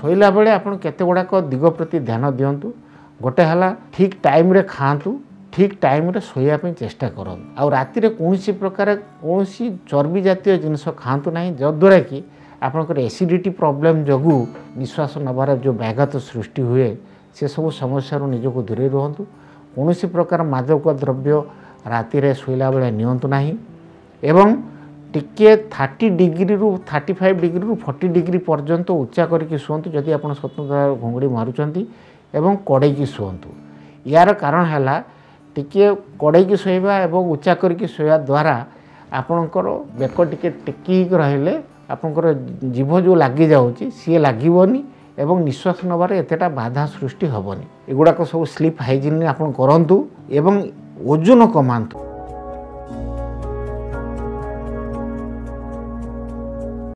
ଶୋଇଲା ବେଲେ ଆପଣ କେତେ गुड़ाक दिग प्रति ध्यान दिंतु गोटे है ठीक टाइम रे खातु ठीक टाइम रे शोया चेष्टा करूँ आ राति कौन प्रकार कौन चर्बी जातीय जिनस खातु ना जद्वारा कि आपंकर एसिडिटी प्रॉब्लम जगू निश्वास नबार जो व्याघात सृष्टि हुए से सब समस्या निजक दूरे रुहतु कौन प्रकार मादक द्रव्य राति शोला बेले नियंतु नहीं एवं टिके 30 डिग्री रु 35 डिग्री रु 40 डिग्री पर्यंत उच्चा करके शुंतु जदि आप स्वतंत्र घुंगुड़ी मारुंच एवं कड़े शुंतु यार कारण है टिके कड़े शोवा एवं उच्चा करके शोवा द्वारा आपणकर बेक टिके टेकी रहिले आपणकर जीभ जो लगी जाऊँगी सी लगनी एवं निश्वास नबार एतेटा बाधा सृष्टि हेनी एगुड़ाक सब स्लीप हाइजीन आप करूँ एवं ओजन कमातु।